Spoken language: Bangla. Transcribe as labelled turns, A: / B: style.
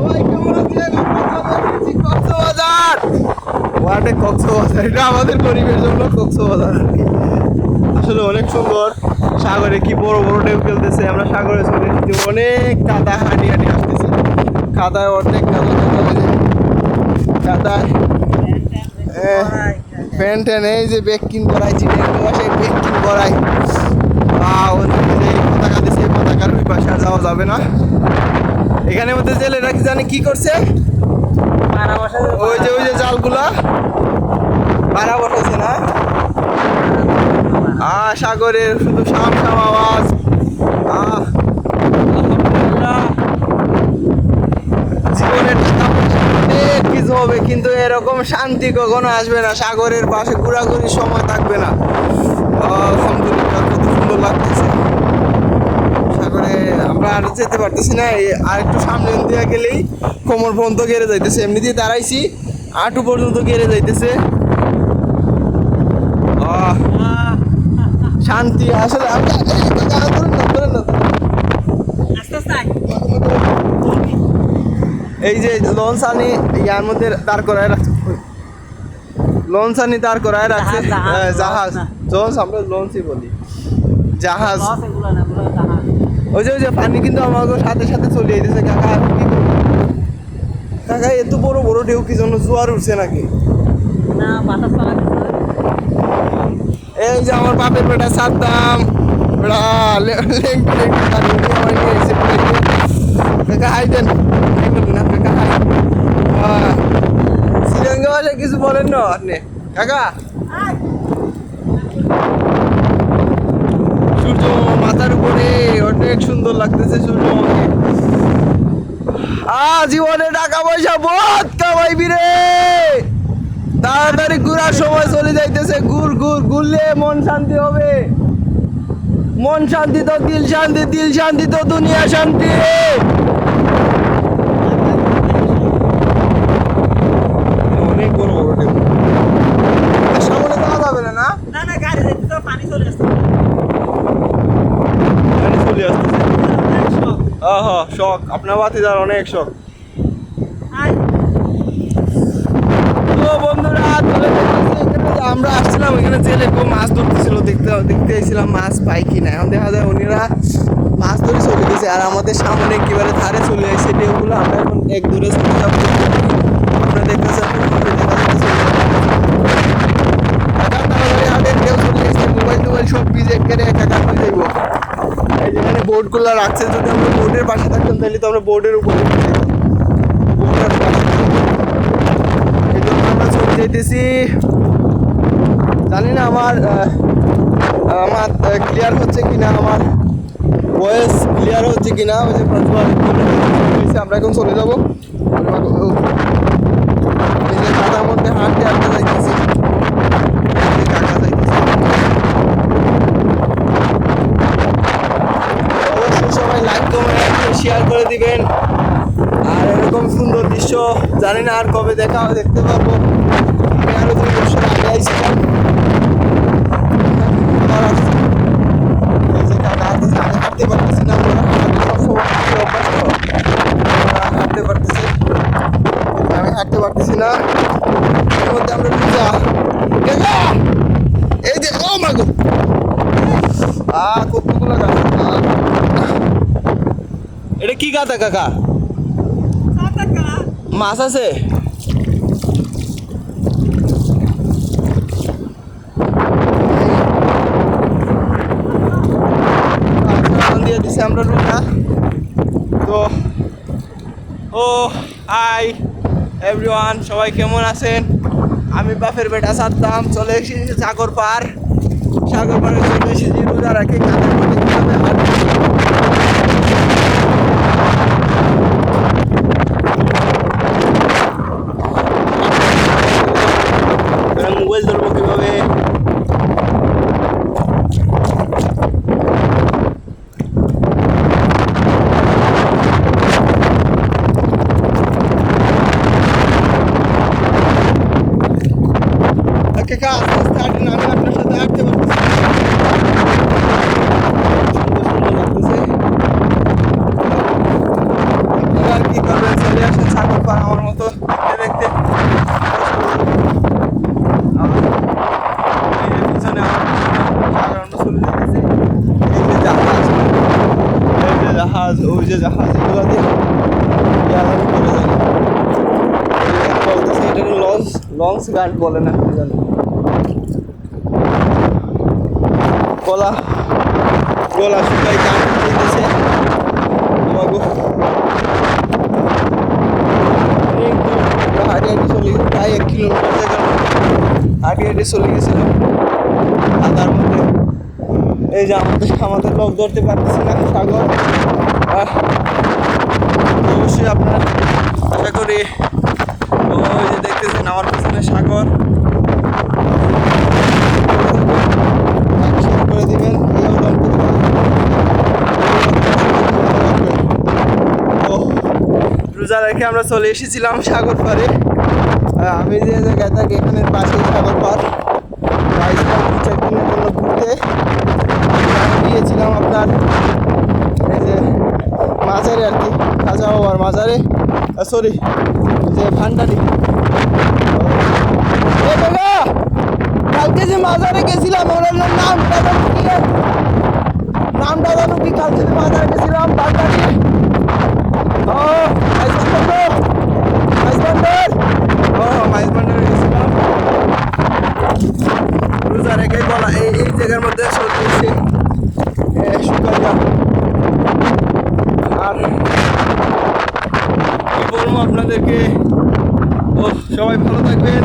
A: সবাই কেমন আছেন? কক্সবাজার, ওয়ার্ডে কক্সবাজার, এটা আমাদের গরিবের জন্য কক্সবাজার আর কি। আসলে অনেক সুন্দর, সাগরে কি বড় বড় ঢেউ খেলতেছে। আমরা সাগরে চলে এসেছি, অনেক কাদা হাঁটি হাঁটি আসতেছি, কাদায় অনেক কাদা কাদায় ফ্যান ট্যান এই যে বেকিং করাই, চিনের পাশে বেকিং করাই। পতাকা দিচ্ছে, পতাকার ওই পাশে আর যাওয়া যাবে না। এখানে মধ্যে জেলেরা কি জানি কি করছে, ওই যে জালগুলা ভাড়া বসাইছে না। সাগরের শুধু শাম শাম আওয়াজ। জীবনের অনেক কিছু হবে, কিন্তু এরকম শান্তি কখনো আসবে না। সাগরের পাশে ঘোরাঘুরির সময় থাকবে না। আলহামদুলিল্লাহ, কত সুন্দর লাগতেছে সাগরে। আমরা আর যেতে পারতেছি না, আর একটু সামনে দিয়ে গেলেই কোমর পর্যন্ত গেড়ে যাইতেছে। এমনিতেই দাঁড়াইছি, আঁটু পর্যন্ত গেড়ে যাইতেছে। শান্তি আসলে। এই যে লঞ্চানি ইয়ার মধ্যে দাঁড় করায় রাখছে, লঞ্চানি দাঁড় করায় রাখছে। জাহাজ, লঞ্চ আমরা লঞ্চই বলি, জাহাজ। ওই যে পানি কিন্তু আমাকে সাথে সাথে চলে যেতেছে। কাকা কি করবো কাকা, এত বড় বড় ঢেউ কি জন্য? জোয়ার উঠছে নাকি? এই যে আমার বাপের বেটা সাদ্দাম, কাকা হাই দেন না, কাকা হাই। শ্রীলঙ্কা ভাষায় কিছু বলেন না আপনি কাকা? সূর্য মাথার উপরে অনেক সুন্দর লাগতেছে সূর্য। জীবনে টাকা পয়সা বহুত কামাইবি রে, তাড়াতাড়ি ঘুরার সময় চলে যাইতেছে। ঘুরলে মন শান্তি হবে। মন শান্তি তো দিল শান্তি, দিল শান্তি তো দুনিয়া শান্তি। অনেক বড় বড় ঢেউ, সামনে যাওয়া যাবে না। না গাড়ি যাইতে তো পানি চলে আসছে, পানি চলে আসতেছে। শখ, আপনার বাতিদার অনেক শখ। বন্ধুরা, আমরা আসছিলাম এখানে, জেলে মাছ ধরতেছিল, দেখতে আইছিলাম মাছ পাই কিনা। এখন দেখা যায় উনিরা মাছ ধরে চলে গেছে, আর আমাদের সামনে একেবারে ধারে চলে আসছে ঢেউগুলো। আমরা এখন এক দূরে চলে যাবো। আপনারা দেখতেছেন ঢেউ চলে এসছে, মোবাইল সব ভিজে কেড়ে একাকার হয়ে যাইব। এই যেখানে বোটগুলো রাখছে, যদি আমরা বোটের পাশে থাকতাম তাহলে তো আমরা বোটের উপরে যেতেছি। জানি না আমার ক্লিয়ার হচ্ছে কিনা, আমার ভয়েস ক্লিয়ার হচ্ছে কিনা। ওই যে আমরা এখন চলে যাবো। এই যে কাদার মধ্যে হাঁটতে হাঁটতে যাইতেছি। অবশ্যই সবাই লাইক কমেন্ট শেয়ার করে দিবেন। আর এরকম সুন্দর দৃশ্য জানি না আর কবে দেখতে পাবো। আমি আরো 2 বছর আগে আইছিলাম। হাঁটতে পারতেছি না, হাঁটতে পারতেছি, আমি হাঁটতে পারতেছি না। এর মধ্যে আমরা এই যে কতগুলো গাছ। এটা কি গাদা কাকা? মাছ আছে? দিয়ে দিছি আমরা রুটা। তো হাই এভরিওয়ান, সবাই কেমন আছেন? আমি বাপের বেটা সাদ্দাম, চলে এসেছি সাগর পাড়ে চলে এসেছি। রোজা রাখি কাদের মধ্যে কিভাবে মোবাইল ধরবো কিভাবে? আস্তে আস্তে হাঁটেন, আমি আপনার সাথে হাঁটতে পারতেছি। সুন্দর সুন্দর লঞ্চ ঘাট বলে না কি জানি। গলা গলা শুকাই গান দিতেছে আমাগো। হাঁটি হাঁটি চলে প্রায় 1 কিলোমিটার জায়গা হাঁটি হাঁটি চলে গেছিলাম কাদার মধ্যে। এই যে আমাদের লোক ধরতে পারতেছি না সাগর। অবশ্যই আপনার আশা করি ওই যে দেখতেছেন আমার পিছনে সাগর করে দিবেন। রোজা রেখে আমরা চলে এসেছিলাম সাগর পাড়ে। আমি যে জায়গায় থাকি এখানের পাশেই সাগর পাড়। ঘুরতে গিয়েছিলাম আপনার এই যে মাজারে আর কি, খাজা বাবার মাজারে, সরি যে ভান্ডারি। কালকে যে মাজারে গেছিলাম ওনার নামটা জানো কি? কালকে যে মাজারে গেছিলাম ভান্ডারি। রোজা রেখে গলা এই জায়গার মধ্যে চলতেছে শুকাইয়া। আর কি বলবো আপনাদেরকে, সবাই ভালো থাকবেন।